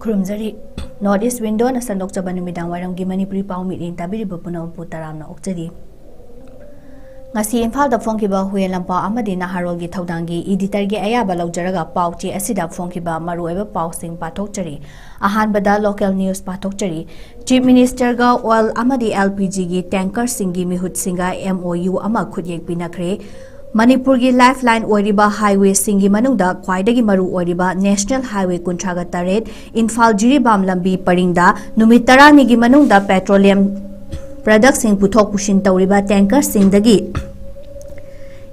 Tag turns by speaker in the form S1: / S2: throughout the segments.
S1: ꯈꯨꯔꯨꯝꯖꯔꯤ north east ꯋꯤꯟꯗꯣꯅ ꯁꯟꯗꯣꯛꯆꯕ ꯅꯨꯃꯤꯗꯥꯡ ꯋꯥꯏꯔꯝꯒꯤ ꯃꯅꯤꯄꯨꯔꯤ ꯄꯥꯎ ꯃꯤꯠꯌꯦꯡ ꯇꯥꯕꯤꯔꯤꯕ ꯄꯨꯝꯅꯃꯛꯄꯨ ꯇꯔꯥꯝꯅ ꯑꯣꯛꯆꯔꯤ ꯉꯁꯤ ꯏꯝꯐꯥꯜꯗ ꯐꯣꯡꯈꯤꯕ ꯍꯨꯌꯦꯟ ꯂꯝꯄꯥꯎ ꯑꯃꯗꯤ ꯅꯍꯥꯔꯣꯜꯒꯤ ꯊꯧꯗꯥꯡꯒꯤ ꯏꯗꯤꯇꯔꯒꯤ ꯑꯌꯥꯕ ꯂꯧꯖꯔꯒ ꯄꯥꯎ ꯆꯦ ꯑꯁꯤꯗ ꯐꯣꯡꯈꯤꯕ ꯃꯔꯨꯑꯣꯏꯕ ꯄꯥꯎꯁꯤꯡ ꯄꯥꯊꯣꯛꯆꯔꯤ ꯑꯍꯥꯟꯕꯗ ꯂꯣꯀꯦꯜ ꯅ꯭ꯌꯨꯁ ꯄꯥꯊꯣꯛꯆꯔꯤ ꯆꯤꯞ ꯃꯤꯅꯤꯁꯇꯔꯒ ꯑꯣꯏꯜ ꯑꯃꯗꯤ LPGꯒꯤ ꯇꯦꯡꯀꯔꯁꯤꯡꯒꯤ ꯃꯤꯍꯨꯠꯁꯤꯡꯒ MOU ꯑꯃ ꯈꯨꯠꯌꯦꯛ ꯄꯤꯅꯈ꯭ꯔꯦ Manipurgi lifeline oriba highway singi manungda khwaidagi maru oriba national highway 38 Infal Jiribam lambi paringda numit 10 gi manungda petroleum products sing puthok pushin tawriba tanker singdagi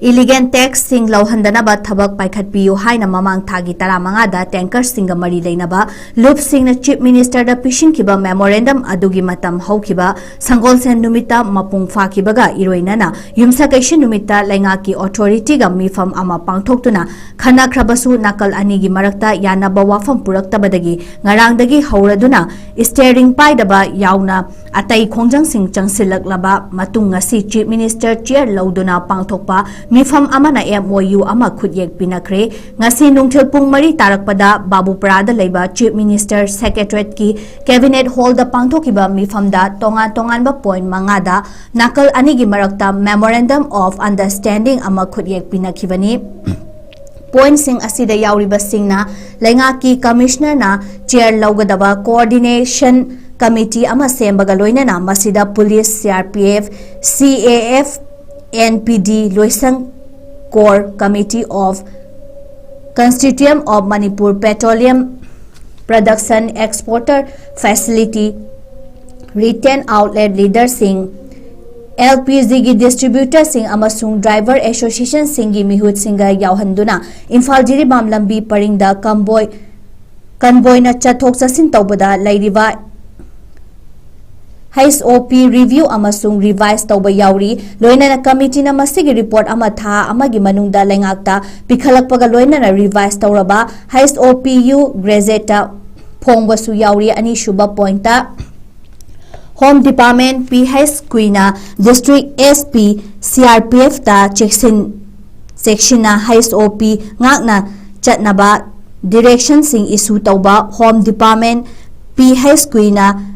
S1: illegal tax sing lauhandanaba thabak paikhatpiyu haina mamang thagi 15 da tanker singa mari leinaba loop singna chief minister da pishin kiba memorandum adugi matam haukiba sangolsen numita mapung fakibaga iroinana yumsa kaishin numita lenga ki authority ga mifam ama pangthoktuna khana khrabasu nakal ani gi marakta yanaba wafam puraktabadagi ngarangdagi hauraduna steering paidaba yauna atai khongjang sing changsilaklaba matung ngasi chief minister chair lauduna pangthokpa mifam amana MOU ama khudyek pinakre ngasi nungthil pung mari tarakpada Babuparada leiba chief minister secretariat ki cabinet hall da pangthokiba mifam da tongan ba point mangada nakal ani gi marakta memorandum of understanding ama khudyek pinakhibani point sing asida yauriba singna lenga ki commissioner na chair laugadaba coordination committee ama sembaga loinana masida police CRPF CAF NPD Loisang Core Committee of Consortium of Manipur Petroleum Production Exporter Facility Retail Outlet Leader Singh LPG Distributor Singh amasung Driver Association Singhi Mihut Singha Yauhanduna Infal Jiribam lambi paringda convoy na chathok chasin tawbada lairiba HOP review amasung revise tawba yauri loinana committee na masigi report ama tha amagi manungda lengakta pikhalakpaga loinana revise tawraba HOPU Gazeta phongbasu yauri ani shuba pointa Home Department 𝐻𝐲𝐸𝐻 District SP CRPF ta section na HOP ngakna chatnaba direction sing issue tawba Home Department 𝐻𝐲𝐸𝐻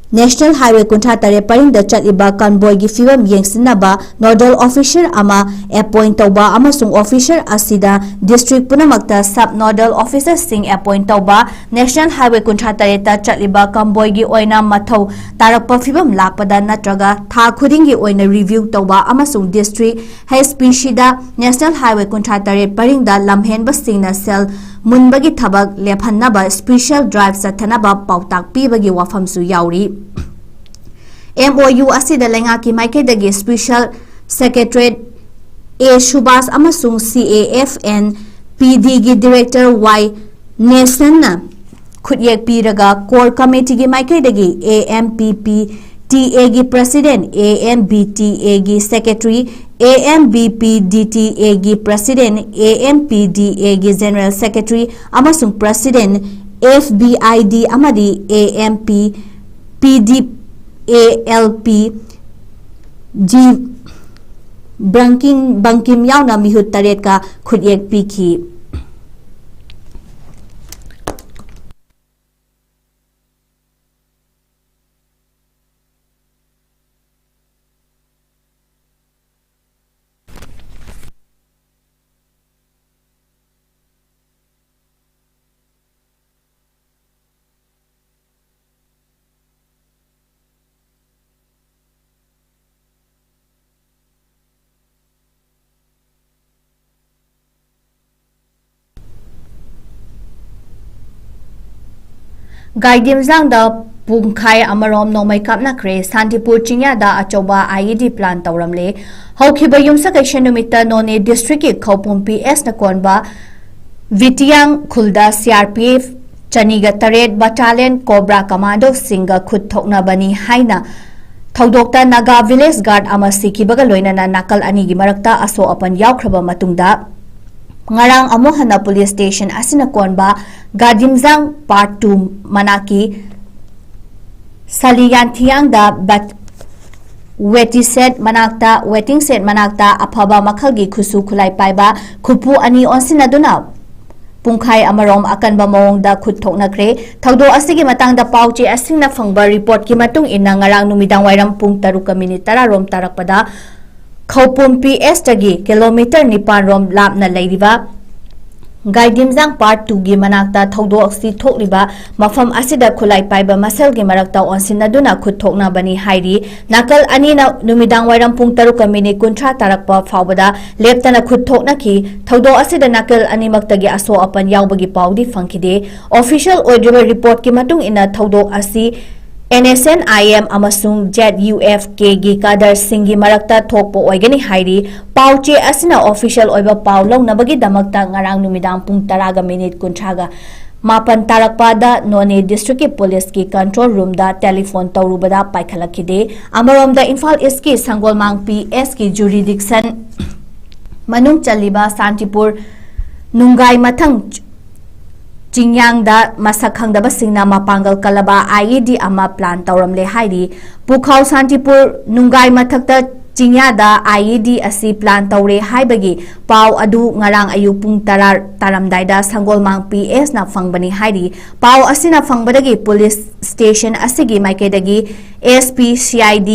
S1: National Highway 38 paringda chaliba convoy gi fibam yengsinaba nodal officer ama appoint tawba amasung officer asida district punamakta sub nodal officer sing appoint tawba National Highway 38 ta chaliba convoy gi oina mathau tarakpa fibam lakpada natraga tha khudingi oina review tawba amasung district HP shida National Highway 38 paringda lamhenba singna sel munbagi thabak lephanaba special drive sathanaba pautak pibagi wafamsu yauri MOU asida lenga ki maikedagi special secretary A Shubas amasung CAFN PD gi director Y Nation na khudyek piraga core committee gi maikedagi AMPP TA gi president AMBTA gi secretary AMBPDTA gi president AMPDA gi general secretary amasung president FBID amadi AMPPDALP G bankim yauna mihut taret ka khudyek pikhi Gaidimzang da pungkhai amarom nomai kapna kre Santipur Chingya da achoba IED plan tawramle hawkhiba yumsa kaishan numita none district ki khawpum PS na konba Vitiang khulda CRPF Chaniga Taret Battalion Cobra Commando Singa khut thokna bani haina thaudokta Naga Village Guard ama sikhibaga loinana nakal ani gi marakta aso apan yawkhraba matungda ngarang amohana police station asina konba Gadimzang part 2 manaki Saliyantiang da waiting set manakta aphaba makhalgi khusu khulai paiba khupu ani onsinaduna पुंखाई अमरोम अकनबा मओंगदा खुद थोकनख्रे थौदो असिगी मतंगदा पाउचे असिंगना फंगबा report की मतुंग इन्ना ngarang numidang wairang pung 3:10 rom tarakpada Khoupum PS तगी kilometre 9 रोम लापना लेरिबा गाइडिमजांग part 2 गी मनाक्ता थौदो अक्सी थोकलिबा मफम असिदा खुलाई पाइबा मसल गी मरक्ता ओनसिनदुना खुद थोकना बनी हाइरी नाकल अनीना नुमिदांग वाइरम पुंग 3:30 तारकपा फावबदा लेप्तना खुद थोकना की थौदो असिदा नाकल अनीमक्तगी असो अपन यावबगी पाउदी फंकिदे ऑफिशियल ओइड्रिबा रिपोर्ट की मतुंग इना थौदो असि NSNIM amasung ZUFK gi kadar singi marakta thokpo oigani hairi pauche asina official oiba paulong nabagi damakta ngarang numidang pung 10:30 mapan tarakpada none district ki police ki control room da telephone tawrubada paikhalakide amaromda Imphal East ki Sangolmang PS ki jurisdiction manung chaliba Santipur nungai mathang चिंयांग दा मसक खंगदबा सिंगना मापांगल कलबा IED अमा plan तौरमले हाइरी पुखाव Shantipur नुंगाई मथक्ता चिंया दा IED असि plan तौरे हाइबगी पाव अदु ngarang ayu pung 10 taramdaida Sangolmang PS na fangbani hairi paw asina fangbadagi police station asigi maikedagi SP CID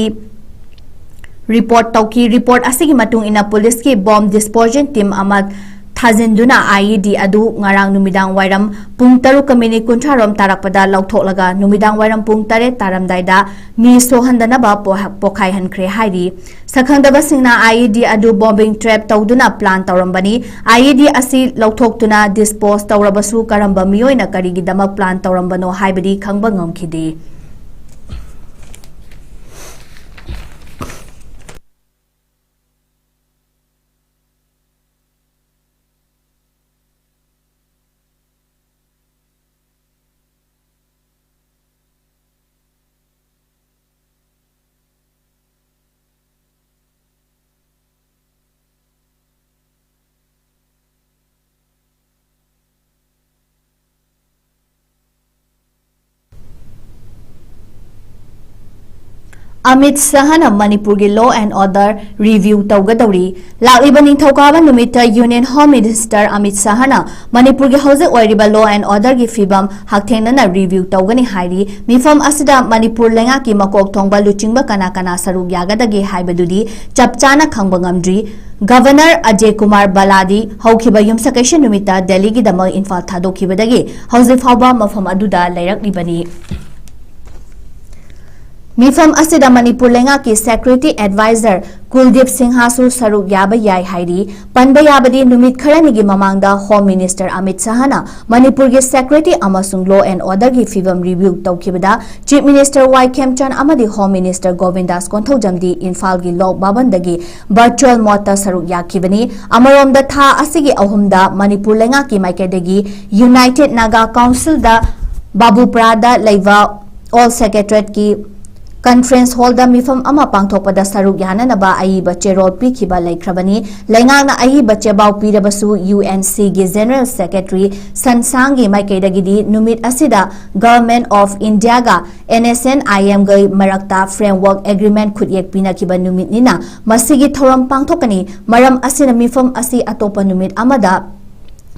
S1: report tauki report asigi matung ina police ki bomb disposal team ama Thazinduna IED adu ngarang numidang wairam pung 3:30 rom tarakpada lautholaga numidang wairam pung 3 taramdaida mi sohandanaba pokhai hankhre hairi sakhangdaba singna IED adu bombing trap tawduna plan tawrambani IED asi lauthoktuna dispose tawrabasu karamba miyoina karigi damak plan tawrambano haibadi khangba ngamkhide Amit Sahana Manipur gi law and order review tawgadawri laqiba ningthokaba numita Union Home Minister Amit Sahana Manipur gi hauze oiriba law and order gi fibam hakthenana review tawgani hairi mifam asida Manipur lenga ki makok thongba luchingba kana saruk yagadagi haibadudi chapchana khangba ngamdri Governor Ajay Kumar Baladi haukiba yumsakation numita Delhi gi dama Imphal thadokibadagi hauze fawba mafam aduda lairaknibani Mifam asida Manipur lenga ki Security Advisor Kuldip Singh Hasu saruk yaba yai hairi panba yabadi numit kharanigi mamangda Home Minister Amit Sahana Manipur gi Security amasung Law and Order gi fibam review tawkibada Chief Minister 𝐻𝐸𝐶 amadi Home Minister Govindas Konthojamdi Imphal gi Law babandagi virtual mota saruk yakibani amaromda tha asigi ahumda Manipur lenga ki maikedagi United Naga Council da Babuprada leiva All Secretariat ki Conference hall da mifam ama pangthokpada saruk yananaba aiba cherol pikhiba laikhrabani laingangna aiba chebau pirabasu UNC gi General Secretary Sansangi maikedagidi numit asida Government of India ga NSNIM gai marakta framework agreement khudyek pinakiba numit nina masigi thoram pangthokani maram asina mifam asi atopa numit amada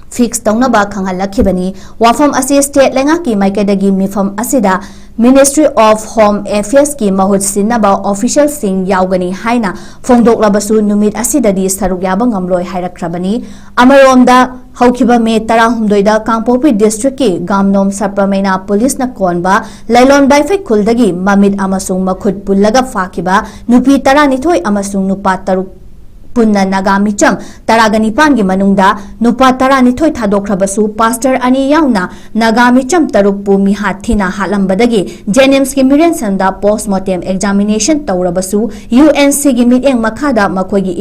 S1: fix taunaba khanghalakhibani wafam asi state lenga ki maikedagi mifam asida Ministry of Home Affairs ki mahut sinaba official sing yaugani haina fongdok labasu numit asidadi saruk yaba ngamloi hairakhrabani amaromda haukiba me 12 da Kangpopi district ki Gamnom Sarpramena police na konba lailon baifai khuldagi mamit amasung makhut pullaga fakiba nupi 12 amasung nupa taruk punna nagamicham taragani gi manungda nupa 12 thadokrabasu pastor ani yauna nagamicham tarukpu mi hathina halambadagi Jenims ki miren sanda postmortem examination tawrabasu UNC gi miteng makhada makogi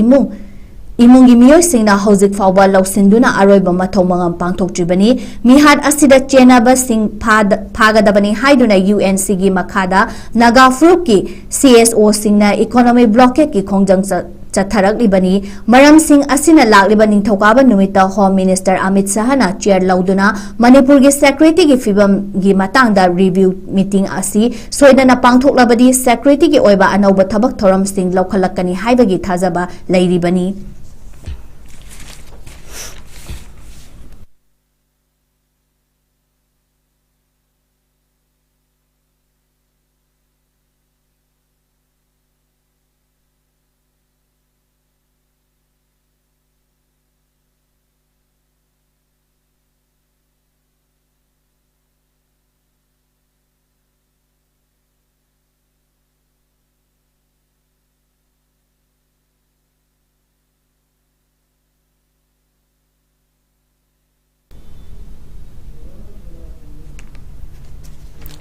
S1: imungi miyoy singna hauzik fawba lausinduna aroiba mathau mangam pangthoktribani mihat asida chenaba sing phagadabani haiduna UNC gi makhada naga fruit ki CSO singna economic blockade ki khongjang Chatharak libani maram sing asina lakliba ningthokaba numita Home Minister Amit Sahana chair lauduna Manipur gi security gi fibam gi matangda review meeting asi soidana pangthoklabadi security gi oiba anauba thabak thoram sing laukhalakani haibagi thajaba leiribani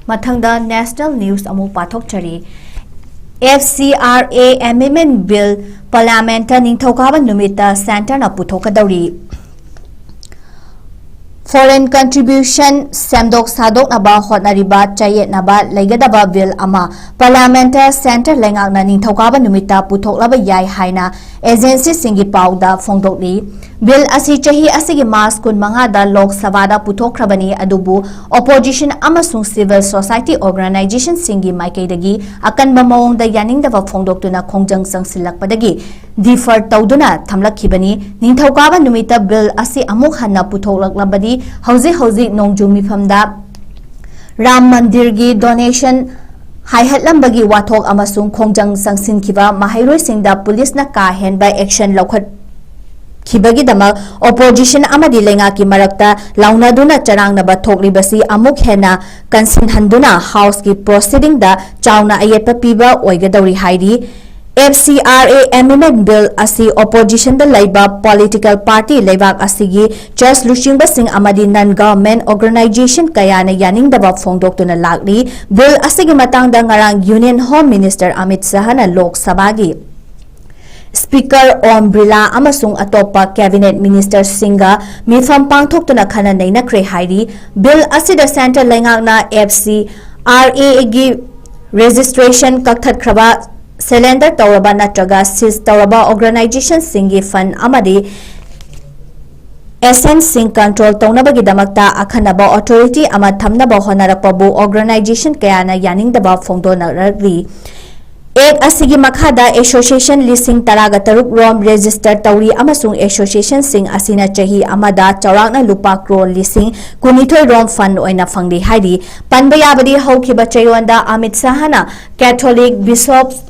S1: Mathangda National News amu pathokchari FCRA Amendment Bill Parliament Ningthokaba numita Center na puthokadauri Foreign contribution semdok sadok naba hotnariba chayet naba laigadaba bill ama Parliament Center lengakna ningthokaba numita puthoklaba yai haina agency singi pauda phongdokli bill asi chahi asigi mas kun mangada lok sabada puthokhrabani adubu opposition amasung civil society organization singi maikaidagi akanba mawongda yaningdaba phongdoktuna khongjang sangsilakpadagi defer tawduna thamlakhibani ningthokaba numita bill asi amuk hanna puthoklaklabadi hauzi nongju mifamda Ram Mandir gi donation haihatlambagi wathok amasung khongjang sangsinkiba mahairoi singda police na ka henba action lokhat khibagi dama opposition amadi lenga ki marakta launaduna charangnaba thoklibasi amuk hena kansin handuna house ki proceeding da chauna ayetpa piba oigadori hairi FCRA Amendment Bill asi opposition da laiba political party leibak asigi just luchingba sing amadi non-government organization kayana yaningdaba phongdoktuna lakli bill asigi matangda ngarang Union Home Minister Amit Shah na Lok Sabha gi Speaker Om Birla amasung atopa cabinet minister singa mifam pangthoktuna khana naina kre hairi bill asida center lengakna FCRA gi registration kakthat khraba cylinder tawraba natraga sis tawraba organization singi fund amadi SN sing control tawnabagi damakta akhanaba authority ama thamnaba honarakpabu organization kayana yaningdaba phongdonaragri ek asigi makhada association lising taraga taruk rom register tawri amasung association sing asina chahi amada chawrakna lupa crore lising kunithoi rom fund oina phangdi haidi panbayabadi haukiba chayonda Amit Shahana Catholic Bishops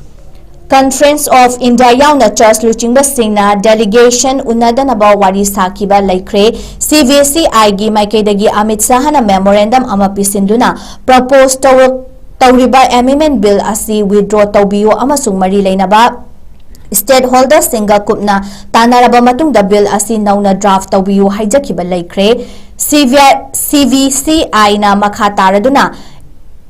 S1: Conference of India yauna church luchingba singna delegation unadanaba wari sakiba laikre CVCI gi maikaidagi Amit Shahana memorandum ama pisinduna propose tawriba amendment bill asi withdraw tawbiyo amasung mari leinaba stakeholder singa kupna tanaraba matungda bill asi nauna draft tawbiyo haijakiba laikre CVCI na makha taraduna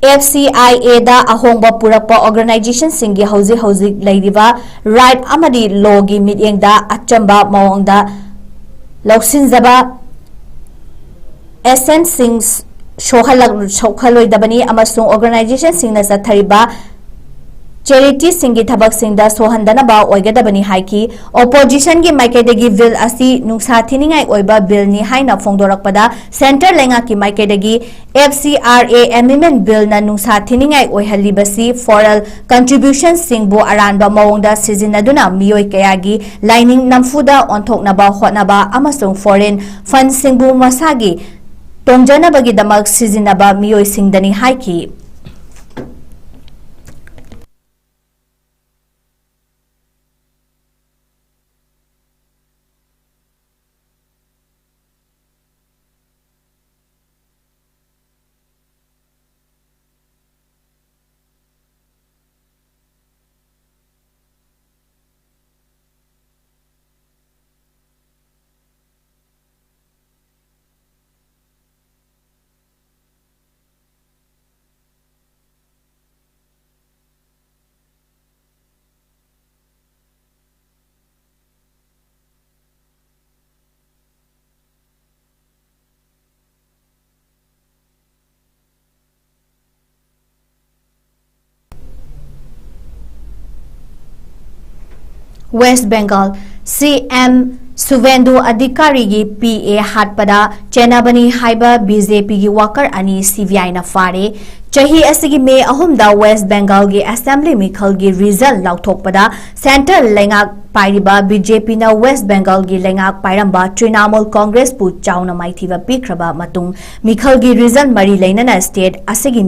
S1: FCIA da ahongba purakpa organization singi hauzi lairiba right amadi law gi mityengda achamba mawongda loksinjaba SN sings shokhaloi amasung organization singna sathariba charity singi thabak singda sohandanaba oigadabani haiki opposition gi maikaidagi bill asi nungsa thiningai oiba bill ni haina phongdorakpada center lenga ki maikaidagi FCRA amendment bill na nungsa thiningai oihalibasi foreign contribution singbo aranba mawongda sizinaduna miyoi kayagi lining namfuda onthoknaba hotnaba amasung foreign fund singbu masagi tongjanabagi damak sizinaba miyoi singdani haiki West Bengal CM Suvendu Adhikari gi PA hatpada chenabani haiba BJP gi worker ani CVI na fare chahi asigi May ahumda West Bengal gi Assembly mikhal gi result lauthokpada center lengak pairiba BJP na West Bengal gi lengak pairamba Trinamool Congress pu chauna maithiba pikraba matung mikhal gi result mari leinana state asigi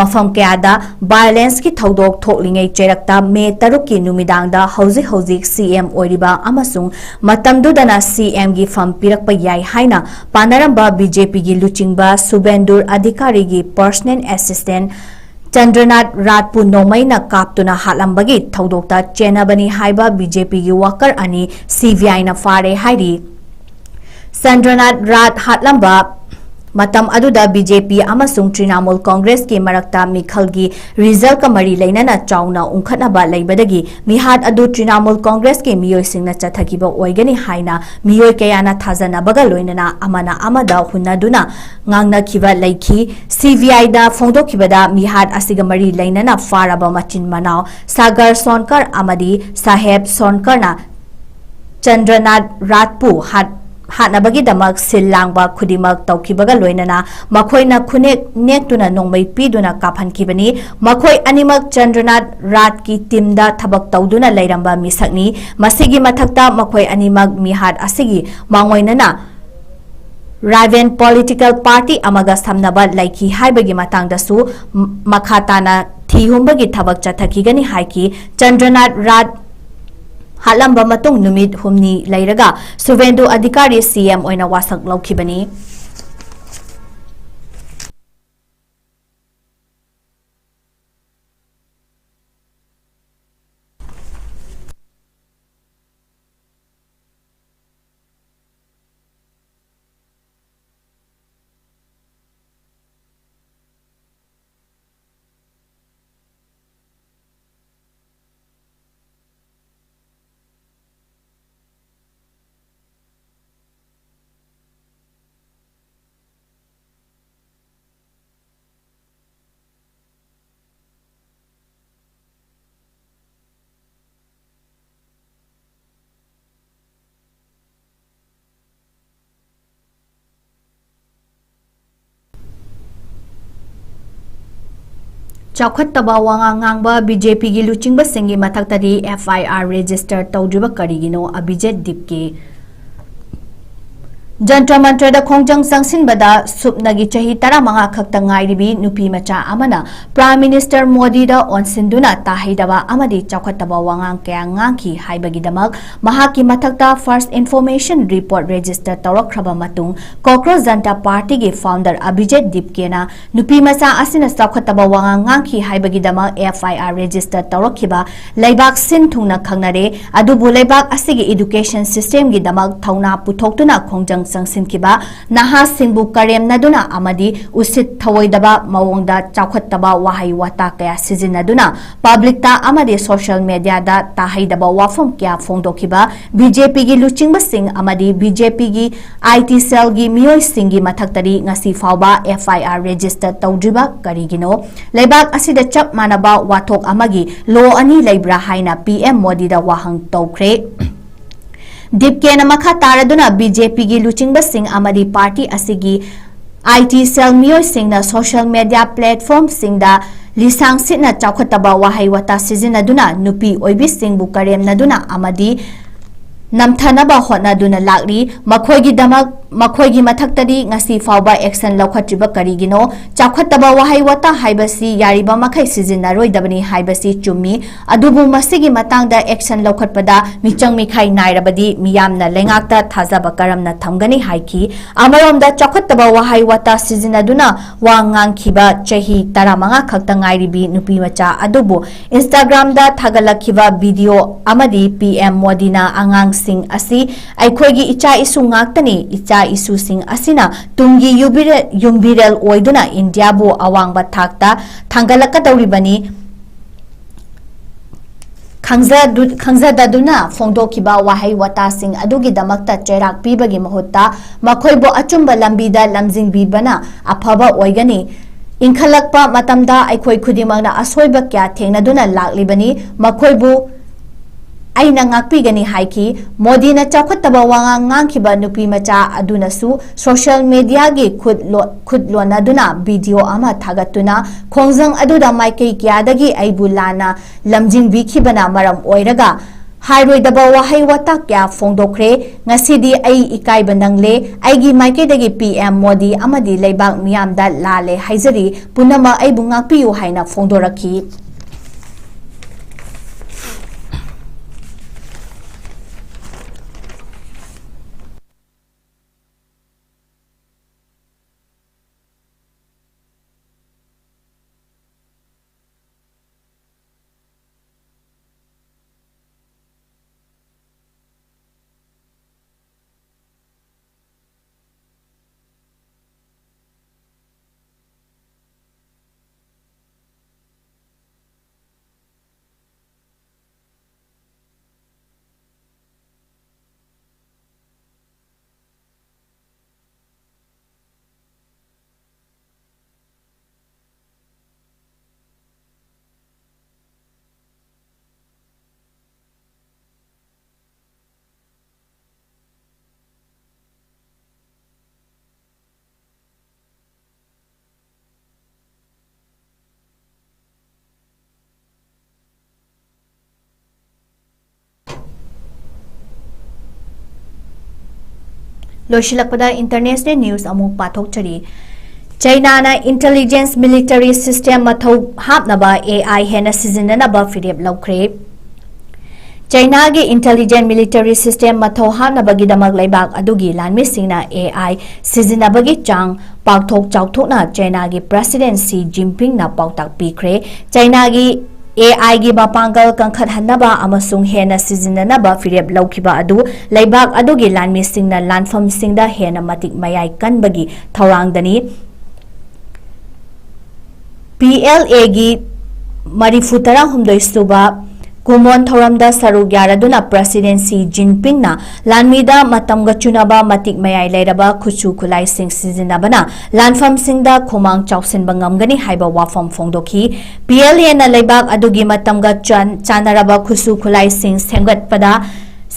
S1: mafam kyada violence ki thodok thoklingai cherakta May 3 ki numidangda hauzi CM oiriba amasung matamdudana CM gi fam pirakpa yai haina panaramba BJP gi luchingba Subendur Adhikari gi personal assistant Chandranath Ratpu Nomaina Kaptuna Halambagi Thodokta Chenabani Haiba BJP gi worker ani CVI na fare haidi Chandranath Rat Hatlamba matam aduda BJP amasung Trinamool Congress ki marakta mikhalgi result ka mari leinana chauna ungkhatnaba leibadagi mihad adu Trinamool Congress ki miyoi singna chathakiba oigani haina miyoi kayana thazanabaga loinana amana amada hunnaduna ngangna khiba leikhi CVI da phongdokhibada mihad asiga mari leinana faraba machin manao Sagar Sonkar amadi Saheb Sonkar na Chandranath Ratpu hatnabagi damak silangba khudimak tawkibaga loinana makhoina khunek nektuna nongmai piduna kaphankibani makhoi animak Chandranath Rat ki timda thabak tawduna leiramba misakni masigi mathakta makhoi animak mihad asigi mangoinana Raven Political Party amaga samnaba laiki haibagi matangdasu makhatana thihumbagi thabak chathakigani haiki Chandranath Rat halamba matung numit humni leiraga Suvendu Adhikari CM oina wasak laukibani Chawkhattaba wangangangba BJP gi luchingba singi mathaktari FIR register tawdriba karigino Abhijet Dipke Jantra Mantra da Khongjang Sangsin bada Supnagi Chahi Taramanga Khakta Ngairibi Nupi Macha Amana Prime Minister Modi da Onsinduna Tahidaba Amadi Chawkhattaba Wangang Kaya Ngangki Haibagidamak Mahaki Mathakta First Information Report Register Tawrakraba Matung Cockroach Janta Party gi founder Abhijet Dipke na Nupi Macha Asina Chawkhattaba Wangang Ngangki Haibagidamak FIR Register Tawrakhiba Laibak Sin Thungna Khangnare Adubu Laibak Asigi Education System gi damak Thauna Puthoktuna Khongjang Sangsinkiba Naha Singbu Karem Naduna Amadi Usit Thawoidaba Mawongda Chawkhattaba Wahai Wata Kaya Sizinaduna Public ta Amadi Social Media da Tahaidaba Wafam Kya Fongdokiba BJP gi Luchingba Singh Amadi BJP gi IT Cell gi Miyoi Singhi Mathaktari Ngasi Fauba FIR Register Tawdriba Karigino Laibak Asida Chap Manaba Wathok Amagi Law Ani Laibra Haina PM Modi da Wahang Tawkre Dipke na makha taraduna BJP gi luchingba sing amadi party asigi IT cell miyoi sing na social media platform sing da lisang sitna chawkhattaba wahai wata sizinaduna nupi oibi sing bu karem naduna amadi namthanaba hotnaduna lakli makhoigi damak makhoigi mathaktadi ngasi fauba action laukhatriba karigino chawkhattaba wahai wata haibasi yariba makhai sizinaroi dabani haibasi chummi adubu masigi matangda action laukhatpada michang mikhai nairabadi miyamna lengakta thazaba karamna thamgani haiki amaromda chawkhattaba wahai wata sizinaduna wangang khiba chahi taramanga khakta ngairibi nupi macha adubu Instagram da thagalakhiba video amadi PM Modina angang sing asi aikhoigi icha isu ngaktani icha isu sing asina tungi yumbiral oiduna India bu awangba thakta thangalakadawribani khangzadaduna fongdokiba wahai wata sing adugi damakta cherak pibagi mahutta makhoibo achumba lambida lamjingbibana aphaba oigani inkhalakpa matamda aikhoi khudimangna asoiba kya thengnaduna laklibani makhoibu aina ngakpigani haiki Modi na chawkhattaba wangang ngangkiba nupi macha adunasu social media gi khudlonaduna video ama thagatuna khongjang aduda maikei kyadagi aibulana lamjing bikhibana maram oiraga hairoidaba wahai wata kya fongdokre ngasidi ai ikaiba nangle aigi maikeidagi PM Modi amadi leibak miyamda lale haizari punama aibu ngakpiyu haina fongdoraki लोशिलकपदा international news अमुक पाथोकचरी China intelligence military system मथौ हापनबा AI हेना सिजिननबा फिरेप लौख्रे China के इंटेलिजेंस मिलिटरी सिस्टम मथौ हापनबगिदमक लेबाक अदुगी लानमिसिंगना AI सिजिनबगी चांग पाकथोक चाउथोकना चाइना के प्रेसिडेंट सी जिनपिंग ना पाउताक पीख्रे चाइना की AI की मपांगल कंखटहन्नबा अमसुंग हेना सिजिननबा फिरेप लौखिबा अदु लेबाक अदुगी लानमिसिंगना लानफमसिंगदा हेना मतिक मयाई कनबगी थौरांगदनी PLA की मरीफुतरा हुमदोई सुबा कुमोन थौरमदा सरुक यारदुना प्रेसिडेंट सी जिनपिंग ना लानमीदा मतमगा चुनाबा मतिक मयाई लेरबा खुचु खुलाई सिंग सिजिनबना लानफम सिंगदा खुमांग चाउसिनबा ngamgani हाइबा वाफम फोंदोखी PLA ना लेबाक अदुगी मतमगा चानरबा खुचु खुलाई सिंग सेंगतपदा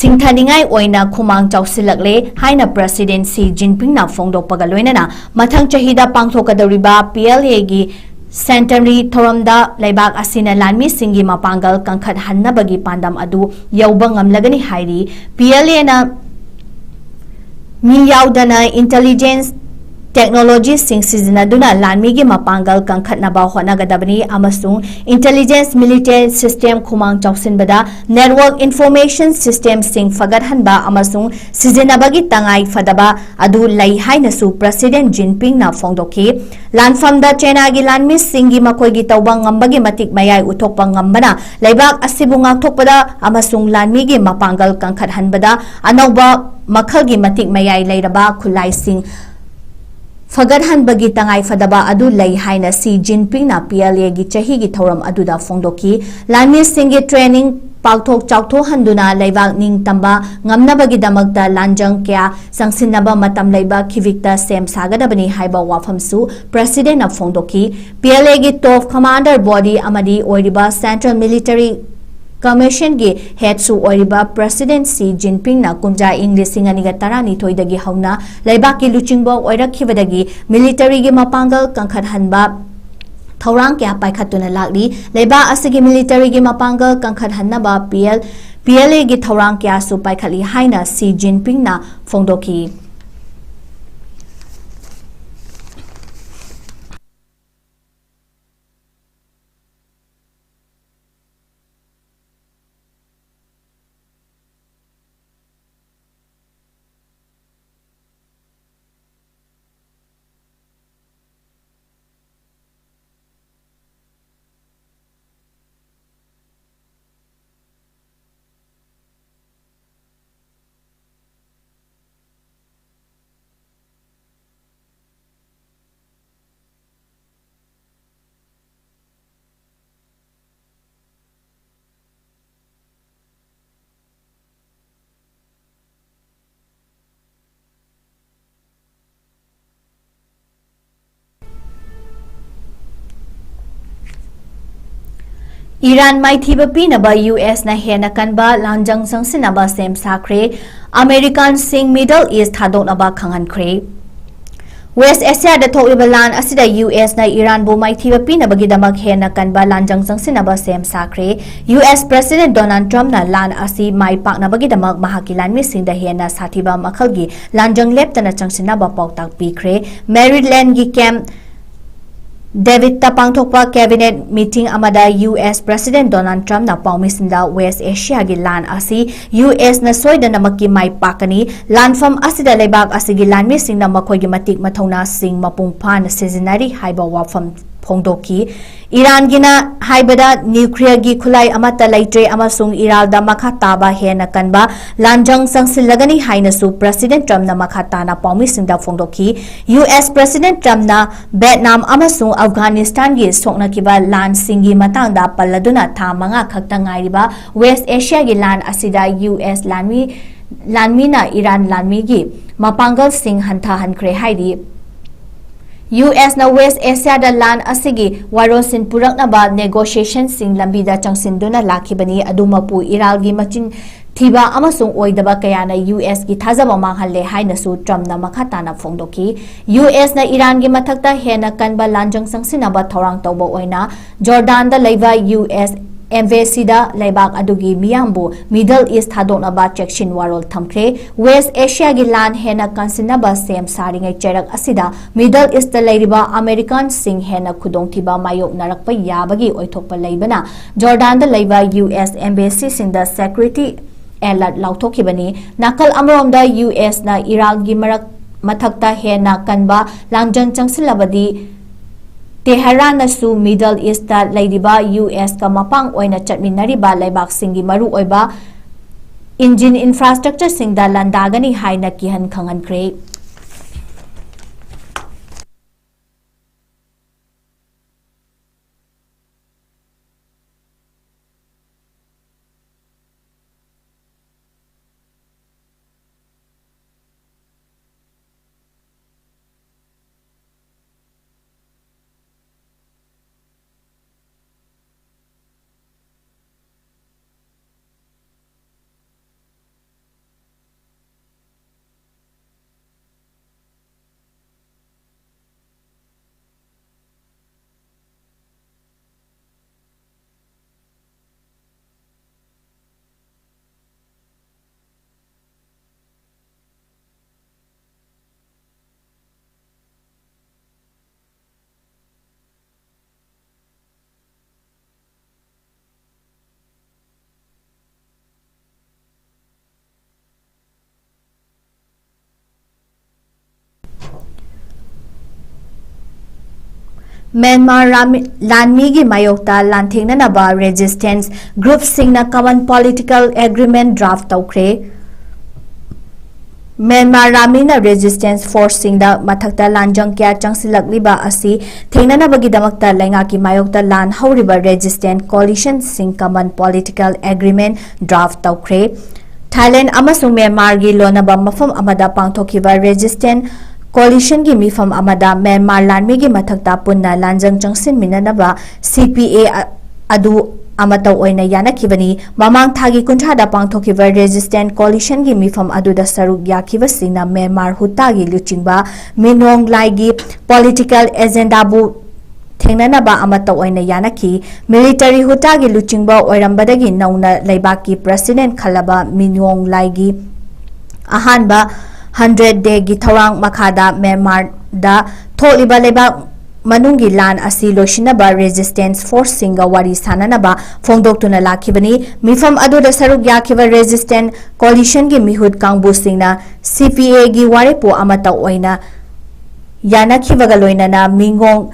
S1: सिंथानिंगाई ओइना खुमांग चाउसिलकले हाइना प्रेसिडेंट सी जिनपिंग ना फोंदोकपगा लोइनना मथंग चहिदा पांगथोकदौरिबा PLA की सेंटरी थोरमदा लेबाक असिना लानमी सिंगी मपांगल कंखट हन्नबगी पांडम अदु यौबा ngamlagani हाइरी PLA ना मी याउदना इंटेलिजेंस टेक्नोलॉजी सिंग सिजिनदुना लानमी की मपांगल कंखटनबा होनागदबनी अमसुंग इंटेलिजेंस मिलिटरी सिस्टम खुमांग चाउसिनबदा नेटवर्क इंफॉर्मेशन सिस्टम सिंग फगतहनबा अमसुंग सिजिनबगी तंगाई फदबा अदु लै हाइनसु प्रेसिडेंट जिनपिंग ना फोंदोखी लानफमदा चाइना की लानमी सिंगी मखोइगी तौबा ngambagi matik mayai uthokpa ngambana leibak asibu ngakthokpada amasung लानमी की मपांगल कंखटहनबदा अनौबा मखलगी matik mayai leiraba खुलाई सिंग फगतहनबगी तंगाई फदबा अदु लै हाइना सी जिनपिंग ना PLA की चही की थौरम अदुदा फोंदोकी लानमी सिंगी ट्रेनिंग पाउथोक चाउथो हंदुना लेबाक निंग तंबा ngamnabagi damakta lanjang kya sangsinnaba matam leiba khivikta sem sagadabani haiba wafamsu president na फोंदोकी PLA की top commander body amadi oiriba central military commission की हेडसु ओरिबा प्रेसिडेंट सी जिनपिंग ना कुंजा इंग्लिसिंग अनिगा तरानी थोइदगी हौना लेबाकी लुचिंगबो ओइरखिबदगी मिलिटरी की मपांगल कंखटहनबा थौरांग क्या पाइखतुना लागली लेबा असगी मिलिटरी की मपांगल कंखटहनबा PLA की थौरांग क्या सु पाइखली हाइना सी जिनपिंग ना फोंदोकी ईरान माइथीब पीनबा US ना हेना कनबा लांजंग संसिनबा सेम साख्रे अमेरिकन सिंग मिडल ईस्ट थादोनबा खंगनख्रे वेस्ट एशिया दा थोकलिबा लान असिदा US ना ईरान बु माइथीब पीनबगी दमक हेना कनबा लांजंग संसिनबा सेम साख्रे US प्रेसिडेंट डोनाल्ड ट्रम्प ना लान असि माइ पाकनबगी दमक महाकी लानमी सिंदा हेना साथीबा मखलगी लांजंग लेप्तना चंगसिनबा पाउताक पीख्रे मैरीलैंड की कैंप डेविड पांगथोकपा कैबिनेट मीटिंग अमदा US प्रेसिडेंट डोनाल्ड ट्रम्प ना पाउमिसिंदा वेस्ट एशिया की लान असि US ना सोइदनमकी माइ पाकनी लानफम असिदा लेबाक असिगी लानमी सिंगना मखोइगी मतिक मथौना सिंग मपुंग फान सिजिनरी हाइबा वाफम फोंदोकी ईरान गिना हाइबदा न्यूक्लियर की खुलाई अमता लेट्रे अमसुंग इरालदा मखा ताबा हेना कनबा लांजंग संसिलगनी हाइनसु प्रेसिडेंट ट्रम्प ना मखा ताना पाउमिसिंगदा फोंदोकी US प्रेसिडेंट ट्रम्प ना वियतनाम अमसुंग अफगानिस्तान की सोकनकिबा लान सिंगी मतंगदा पल्लदुना था मंगा खक्ता ngairiba वेस्ट एशिया की लान असिदा US लानमी ना ईरान लानमी की मपांगल सिंग हंथा हनख्रे हाइदी US na West Asia da lan asigi warosin puraknaba negotiation sing lambida changsinduna lakhibani adumapu iralgi machin thiba amasung oidaba kayana US ki thajaba manghalle hainasu Trump na makhatana phongdoki US na Iran gi mathakta hena kanba lanjang sangsinaba thorang tawba oina Jordan da leiba US embassy-da laibak adugi miyambu Middle East thadoknaba chekshin warol thamkre West Asia gi lan hena kansinaba sem saringai cherak asida Middle East da leiriba American sing hena khudongthiba mayok narakpa yabagi oithokpa leibana Jordan da leiba US embassy singda security alert lauthokibani nakal amromda US na Iraq gi mathakta hena kanba langjan changsilabadi Tehran nasu Middle East da leidiba US ka mapang oina chatminariba laibak singi maru oiba engine infrastructure singda landagani haina kihan khangankre Myanmar Lanmi gi mayokta lanthengnanaba resistance group singna common political agreement draft tawkre Myanmar Ramina resistance force singda mathakta lanjang kya changsilakliba asi thengnanabagi damakta lainga ki mayokta lan hawriba resistant coalition sing common political agreement draft tawkre Thailand amasung Myanmar gi lonaba mafam amada pangthokiba resistant coalition gi mifam amada Myanmar Lanmi gi mathakta punna lanjang changsin minanaba CPA adu amata oina yanakibani mamang thagi kunthada pangthokiba resistant coalition gi mifam aduda saruk yakiba singna Myanmar hutagi luchingba minong laigi political agenda bu thengnanaba amata oina yanaki military hutagi luchingba oirambadagi nauna laibaki president khalaba minong laigi ahanba 100 day gi thorang makhada Myanmar da tholiba leba manungi lan asi loishinaba resistance force singa wari sananaba phongdoktuna lakhibani mifam aduda saruk yakiba resistant coalition gi mihut kangbu singna CPA gi warepo amata oina yanakhibaga loinana mingong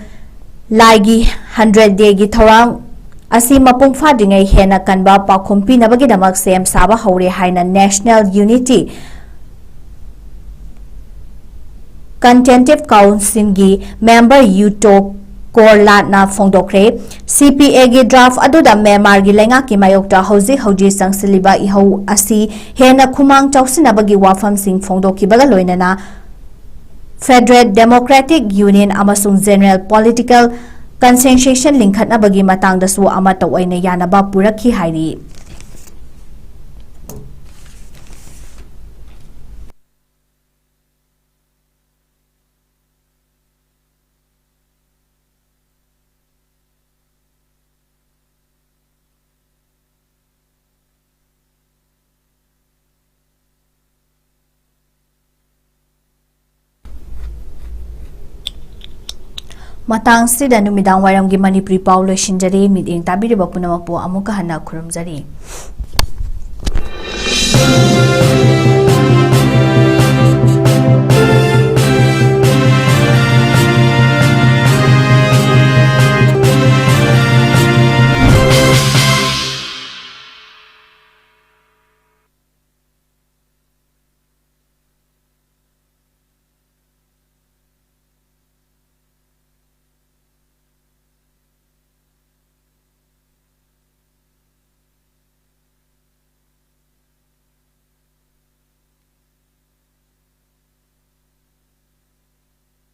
S1: laigi 100 day gi thorang asi mapung fadingai hena kanba pakhumpi nabagi damak sem saba hore haina national unity Contentive Council gi member Yuto Korla na Fongdokre CPA gi draft aduda Myanmar gi lenga ki mayokta hauji sangsiliba ihau asi hena khumang chausinabagi wafam sing Fongdokibaga loinana Federal Democratic Union amasung General Political Concentration linkhatnabagi matangdasu amata oina yanaba purakhi hairi Matang sida numidang waram gi manipuri paulo shinjari miding tabiri bapunamapo amuka hana kuramjari.